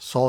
100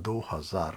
2,000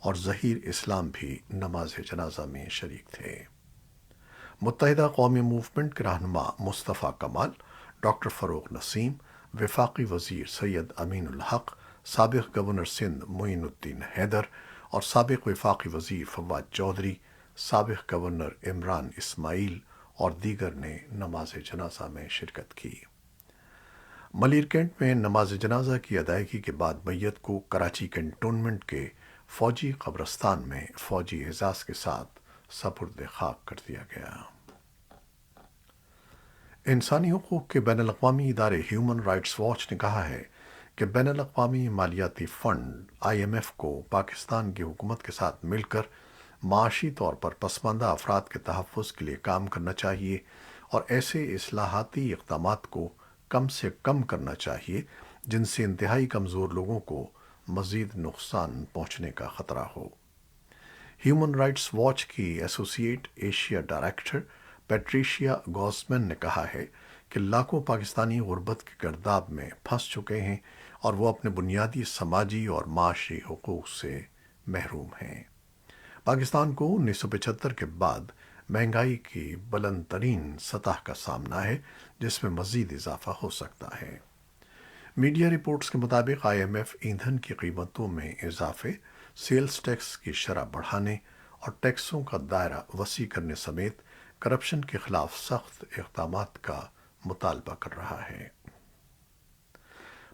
اور ظہیر اسلام بھی نماز جنازہ میں شریک تھے۔ متحدہ قومی موومنٹ کے رہنما مصطفیٰ کمال، ڈاکٹر فروغ نسیم، وفاقی وزیر سید امین الحق، سابق گورنر سندھ معین الدین حیدر اور سابق وفاقی وزیر فواد چودھری، سابق گورنر عمران اسماعیل اور دیگر نے نماز جنازہ میں شرکت کی۔ ملیر کینٹ میں نماز جنازہ کی ادائیگی کے بعد میت کو کراچی کنٹونمنٹ کے فوجی قبرستان میں فوجی اعزاز کے ساتھ سپرد خاک کر دیا گیا۔ انسانی حقوق کے بین الاقوامی ادارے ہیومن رائٹس واچ نے کہا ہے کہ بین الاقوامی مالیاتی فنڈ IMF کو پاکستان کی حکومت کے ساتھ مل کر معاشی طور پر پسماندہ افراد کے تحفظ کے لیے کام کرنا چاہیے اور ایسے اصلاحاتی اقدامات کو کم سے کم کرنا چاہیے جن سے انتہائی کمزور لوگوں کو مزید نقصان پہنچنے کا خطرہ ہو۔ ہیومن رائٹس واچ کی ایسوسیٹ ایشیا ڈائریکٹر پیٹریشیا گوسمین نے کہا ہے کہ لاکھوں پاکستانی غربت کے گرداب میں پھنس چکے ہیں اور وہ اپنے بنیادی سماجی اور معاشی حقوق سے محروم ہیں۔ پاکستان کو 1975 کے بعد مہنگائی کی بلند ترین سطح کا سامنا ہے جس میں مزید اضافہ ہو سکتا ہے۔ میڈیا رپورٹس کے مطابق IMF ایندھن کی قیمتوں میں اضافے، سیلز ٹیکس کی شرح بڑھانے اور ٹیکسوں کا دائرہ وسیع کرنے سمیت کرپشن کے خلاف سخت اقدامات کا مطالبہ کر رہا ہے۔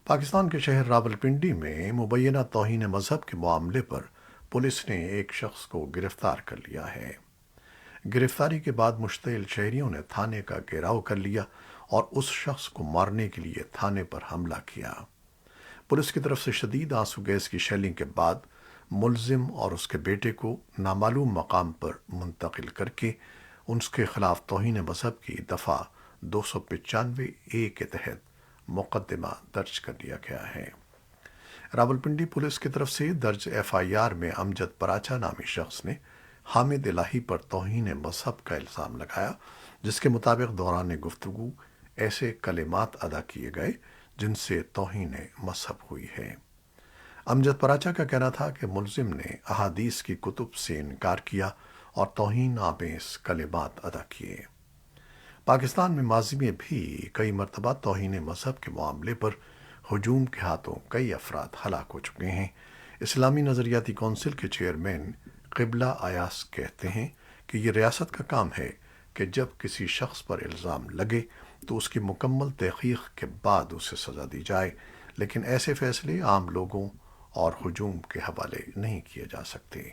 پاکستان کے شہر راولپنڈی میں مبینہ توہین مذہب کے معاملے پر پولیس نے ایک شخص کو گرفتار کر لیا ہے۔ گرفتاری کے بعد مشتعل شہریوں نے تھانے کا گھیراؤ کر لیا اور اس شخص کو مارنے کے لیے تھانے پر حملہ کیا۔ پولیس کی طرف سے شدید آنسو گیس کی شیلنگ کے بعد ملزم اور اس کے بیٹے کو نامعلوم مقام پر منتقل کر کے اس کے خلاف توہین مذہب کی دفعہ 295A کے تحت مقدمہ درج کر لیا گیا ہے۔ راولپنڈی پولیس کی طرف سے درج FIR میں امجد پراچا نامی شخص نے حامد الہی پر توہین مذہب کا الزام لگایا، جس کے مطابق دوران گفتگو ایسے کلمات ادا کیے گئے جن سے توہین مذہب ہوئی ہے۔ امجد پراچا کا کہنا تھا کہ ملزم نے احادیث کی کتب سے انکار کیا اور توہین آمیز کلمات ادا کیے۔ پاکستان میں ماضی میں بھی کئی مرتبہ توہین مذہب کے معاملے پر ہجوم کے ہاتھوں کئی افراد ہلاک ہو چکے ہیں۔ اسلامی نظریاتی کونسل کے چیئرمین قبلہ ایاز کہتے ہیں کہ یہ ریاست کا کام ہے کہ جب کسی شخص پر الزام لگے تو اس کی مکمل تحقیق کے بعد اسے سزا دی جائے، لیکن ایسے فیصلے عام لوگوں اور ہجوم کے حوالے نہیں کیے جا سکتے۔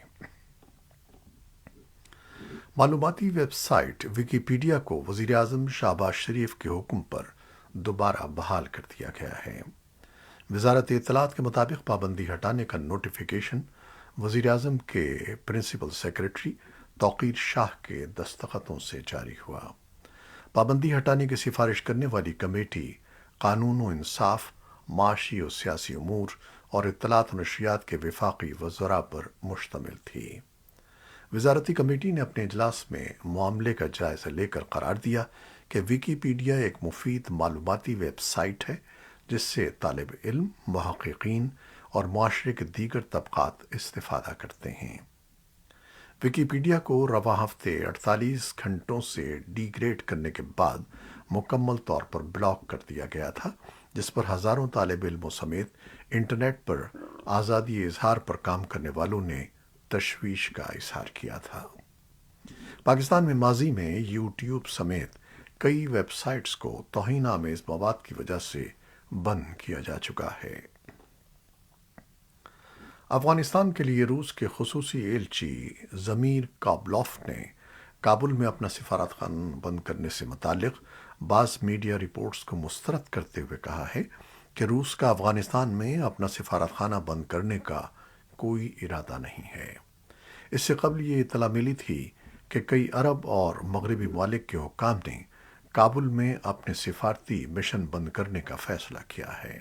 معلوماتی ویب سائٹ ویکیپیڈیا کو وزیراعظم شہباز شریف کے حکم پر دوبارہ بحال کر دیا گیا ہے۔ وزارت اطلاعات کے مطابق پابندی ہٹانے کا نوٹیفیکیشن وزیراعظم کے پرنسپل سیکریٹری توقیر شاہ کے دستخطوں سے جاری ہوا۔ پابندی ہٹانے کی سفارش کرنے والی کمیٹی قانون و انصاف، معاشی و سیاسی امور اور اطلاعات و نشریات کے وفاقی وزراء پر مشتمل تھی۔ وزارتی کمیٹی نے اپنے اجلاس میں معاملے کا جائزہ لے کر قرار دیا کہ ویکیپیڈیا ایک مفید معلوماتی ویب سائٹ ہے جس سے طالب علم، محققین اور معاشرے کے دیگر طبقات استفادہ کرتے ہیں۔ ویکیپیڈیا کو رواں ہفتے 48 گھنٹوں سے ڈی گریڈ کرنے کے بعد مکمل طور پر بلاک کر دیا گیا تھا، جس پر ہزاروں طالب علموں سمیت انٹرنیٹ پر آزادی اظہار پر کام کرنے والوں نے تشویش کا اظہار کیا تھا۔ پاکستان میں ماضی میں یوٹیوب سمیت کئی ویب سائٹس کو توہین آمیز مواد کی وجہ سے بند کیا جا چکا ہے۔ افغانستان کے لیے روس کے خصوصی ایلچی ضمیر کابلوف نے کابل میں اپنا سفارتخانہ بند کرنے سے متعلق بعض میڈیا رپورٹس کو مسترد کرتے ہوئے کہا ہے کہ روس کا افغانستان میں اپنا سفارتخانہ بند کرنے کا کوئی ارادہ نہیں ہے۔ اس سے قبل یہ اطلاع ملی تھی کہ کئی عرب اور مغربی ممالک کے حکام نے کابل میں اپنے سفارتی مشن بند کرنے کا فیصلہ کیا ہے۔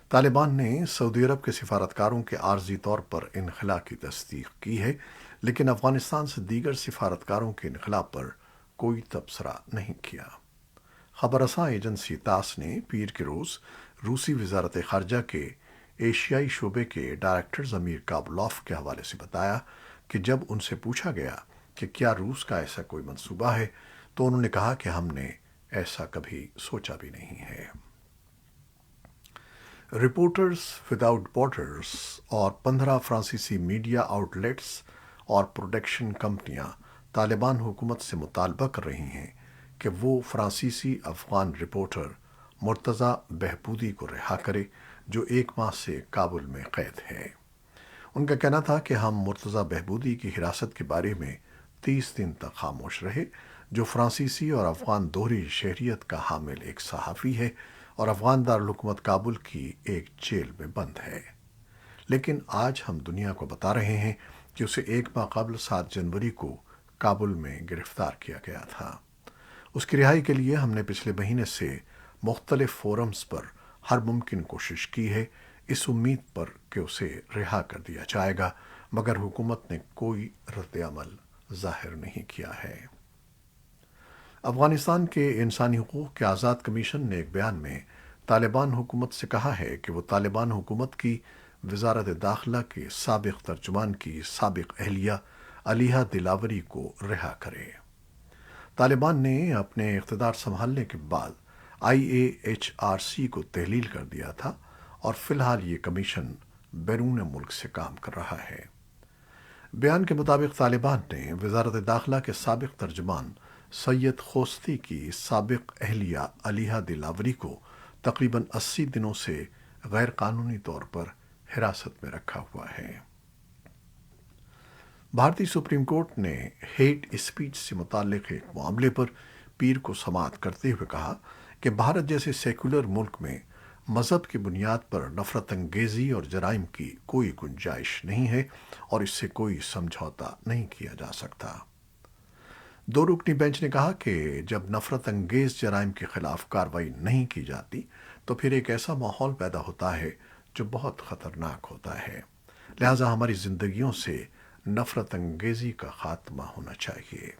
طالبان نے سعودی عرب کے سفارتکاروں کے عارضی طور پر انخلاء کی تصدیق کی ہے، لیکن افغانستان سے دیگر سفارتکاروں کے انخلاء پر کوئی تبصرہ نہیں کیا۔ خبر رساں ایجنسی تاس نے پیر کے روز روسی وزارت خارجہ کے ایشیائی شعبے کے ڈائریکٹر ضمیر کابلوف کے حوالے سے بتایا کہ جب ان سے پوچھا گیا کہ کیا روس کا ایسا کوئی منصوبہ ہے تو انہوں نے کہا کہ ہم نے ایسا کبھی سوچا بھی نہیں ہے۔ رپورٹرز وداؤٹ بارڈرز اور 15 فرانسیسی میڈیا آؤٹ لیٹس اور پروڈکشن کمپنیاں طالبان حکومت سے مطالبہ کر رہی ہیں کہ وہ فرانسیسی افغان رپورٹر مرتضی بہبودی کو رہا کرے جو 1 ماہ سے کابل میں قید ہے۔ ان کا کہنا تھا کہ ہم مرتضی بہبودی کی حراست کے بارے میں 30 دن تک خاموش رہے، جو فرانسیسی اور افغان دوہری شہریت کا حامل ایک صحافی ہے اور افغان دارالحکومت کابل کی ایک جیل میں بند ہے۔ لیکن آج ہم دنیا کو بتا رہے ہیں کہ اسے 1 ماہ قبل 7 جنوری کو کابل میں گرفتار کیا گیا تھا۔ اس کی رہائی کے لیے ہم نے پچھلے مہینے سے مختلف فورمز پر ہر ممکن کوشش کی ہے، اس امید پر کہ اسے رہا کر دیا جائے گا، مگر حکومت نے کوئی رد عمل ظاہر نہیں کیا ہے۔ افغانستان کے انسانی حقوق کے آزاد کمیشن نے ایک بیان میں طالبان حکومت سے کہا ہے کہ وہ طالبان حکومت کی وزارت داخلہ کے سابق ترجمان کی سابق اہلیہ علیحہ دلاوری کو رہا کرے۔ طالبان نے اپنے اقتدار سنبھالنے کے بعد IAHRC کو تحلیل کر دیا تھا اور فی الحال یہ کمیشن بیرون ملک سے کام کر رہا ہے۔ بیان کے مطابق طالبان نے وزارت داخلہ کے سابق ترجمان سید خوستی کی سابق اہلیہ علیحہ دلاوری کو تقریباً 80 دنوں سے غیر قانونی طور پر حراست میں رکھا ہوا ہے۔ بھارتی سپریم کورٹ نے ہیٹ اسپیچ سے متعلق ایک معاملے پر پیر کو سماعت کرتے ہوئے کہا کہ بھارت جیسے سیکولر ملک میں مذہب کی بنیاد پر نفرت انگیزی اور جرائم کی کوئی گنجائش نہیں ہے اور اس سے کوئی سمجھوتا نہیں کیا جا سکتا۔ 2 رکنی بینچ نے کہا کہ جب نفرت انگیز جرائم کے خلاف کارروائی نہیں کی جاتی تو پھر ایک ایسا ماحول پیدا ہوتا ہے جو بہت خطرناک ہوتا ہے، لہٰذا ہماری زندگیوں سے نفرت انگیزی کا خاتمہ ہونا چاہیے۔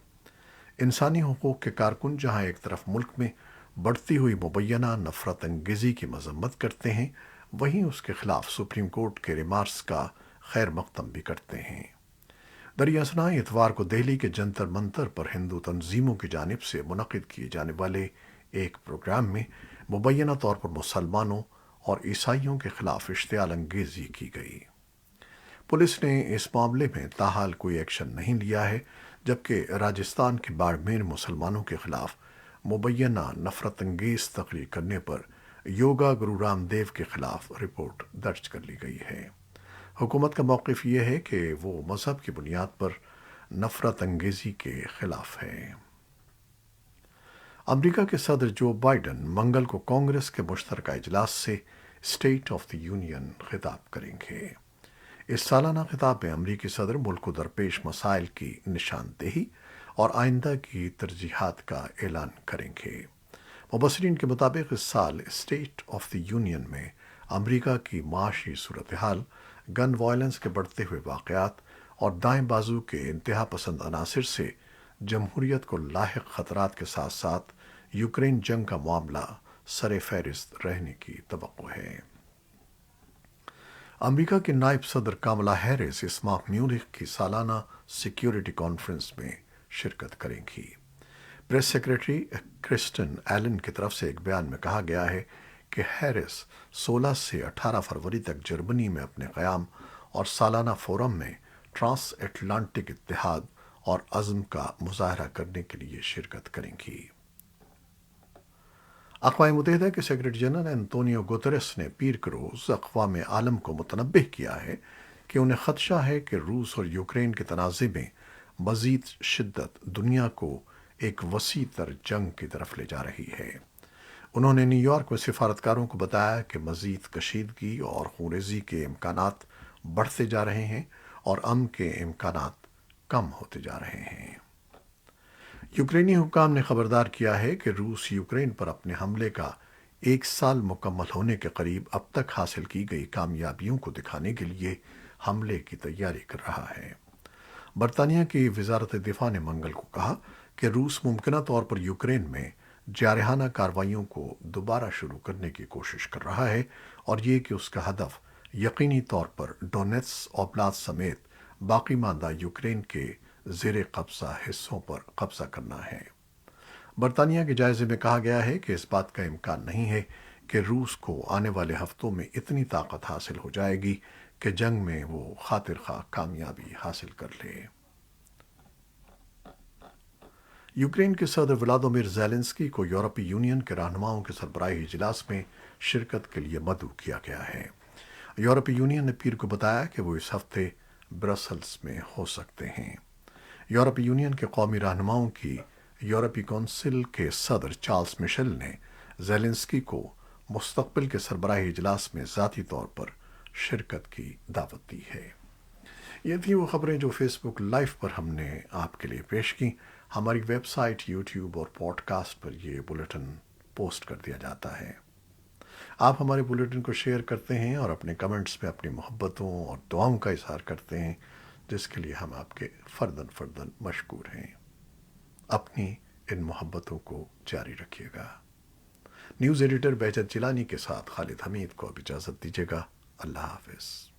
انسانی حقوق کے کارکن جہاں ایک طرف ملک میں بڑھتی ہوئی مبینہ نفرت انگیزی کی مذمت کرتے ہیں، وہیں اس کے خلاف سپریم کورٹ کے ریمارکس کا خیر مقدم بھی کرتے ہیں۔ دراصل اتوار کو دہلی کے جنتر منتر پر ہندو تنظیموں کی جانب سے منعقد کیے جانے والے ایک پروگرام میں مبینہ طور پر مسلمانوں اور عیسائیوں کے خلاف اشتعال انگیزی کی گئی۔ پولیس نے اس معاملے میں تاحال کوئی ایکشن نہیں لیا ہے، جبکہ راجستھان کے باڑمیر مسلمانوں کے خلاف مبینہ نفرت انگیز تقریر کرنے پر یوگا گرو رام دیو کے خلاف رپورٹ درج کر لی گئی ہے۔ حکومت کا موقف یہ ہے کہ وہ مذہب کی بنیاد پر نفرت انگیزی کے خلاف ہے۔ امریکہ کے صدر جو بائیڈن منگل کو کانگریس کے مشترکہ اجلاس سے اسٹیٹ آف دی یونین خطاب کریں گے۔ اس سالانہ خطاب میں امریکی صدر ملک کو درپیش مسائل کی نشاندہی اور آئندہ کی ترجیحات کا اعلان کریں گے۔ مبصرین کے مطابق اس سال اسٹیٹ آف دی یونین میں امریکہ کی معاشی صورتحال، گن وائلنس کے بڑھتے ہوئے واقعات اور دائیں بازو کے انتہا پسند عناصر سے جمہوریت کو لاحق خطرات کے ساتھ ساتھ یوکرین جنگ کا معاملہ سر فہرست رہنے کی توقع ہے۔ امریکہ کے نائب صدر کاملا ہیرس اس ماہ میونخ کی سالانہ سیکیورٹی کانفرنس میں شرکت کریں گی۔ پریس سیکریٹری کرسٹن ایلن کی طرف سے ایک بیان میں کہا گیا ہے کہ ہیرس 16 سے 18 فروری تک جرمنی میں اپنے قیام اور سالانہ فورم میں ٹرانس اٹلانٹک اتحاد اور عزم کا مظاہرہ کرنے کے لیے شرکت کریں گی۔ اقوام متحدہ کے سیکریٹری جنرل انطونیو گوتریس نے پیر کے روز اقوام عالم کو متنبہ کیا ہے کہ انہیں خدشہ ہے کہ روس اور یوکرین کے تنازع میں مزید شدت دنیا کو ایک وسیع تر جنگ کی طرف لے جا رہی ہے۔ انہوں نے نیو یارک میں سفارتکاروں کو بتایا کہ مزید کشیدگی اور خونریزی کے امکانات بڑھتے جا رہے ہیں اور امن کے امکانات کم ہوتے جا رہے ہیں۔ یوکرینی حکام نے خبردار کیا ہے کہ روس یوکرین پر اپنے حملے کا 1 سال مکمل ہونے کے قریب اب تک حاصل کی گئی کامیابیوں کو دکھانے کے لیے حملے کی تیاری کر رہا ہے۔ برطانیہ کی وزارت دفاع نے منگل کو کہا کہ روس ممکنہ طور پر یوکرین میں جارحانہ کارروائیوں کو دوبارہ شروع کرنے کی کوشش کر رہا ہے اور یہ کہ اس کا ہدف یقینی طور پر ڈونیٹس اوبلاست سمیت باقی ماندہ یوکرین کے زیر قبضہ حصوں پر قبضہ کرنا ہے۔ برطانیہ کے جائزے میں کہا گیا ہے کہ اس بات کا امکان نہیں ہے کہ روس کو آنے والے ہفتوں میں اتنی طاقت حاصل ہو جائے گی کہ جنگ میں وہ خاطر خواہ کامیابی حاصل کر لے۔ یوکرین کے صدر ولادیمیر زیلنسکی کو یورپی یونین کے رہنماؤں کے سربراہی اجلاس میں شرکت کے لیے مدعو کیا گیا ہے۔ یورپی یونین نے پیر کو بتایا کہ وہ اس ہفتے برسلز میں ہو سکتے ہیں۔ یورپی یونین کے قومی رہنماؤں کی یورپی کونسل کے صدر چارلز مشل نے زیلنسکی کو مستقبل کے سربراہی اجلاس میں ذاتی طور پر شرکت کی دعوت دی ہے۔ یہ تھی وہ خبریں جو فیس بک لائیو پر ہم نے آپ کے لیے پیش کی۔ ہماری ویب سائٹ، یوٹیوب اور پوڈ کاسٹ پر یہ بلیٹن پوسٹ کر دیا جاتا ہے۔ آپ ہمارے بلیٹن کو شیئر کرتے ہیں اور اپنے کمنٹس میں اپنی محبتوں اور دعاؤں کا اظہار کرتے ہیں، جس کے لیے ہم آپ کے فرداً فرداً مشکور ہیں۔ اپنی ان محبتوں کو جاری رکھیے گا۔ نیوز ایڈیٹر بہجت جیلانی کے ساتھ خالد حمید کو اب اجازت دیجیے گا۔ اللہ حافظ۔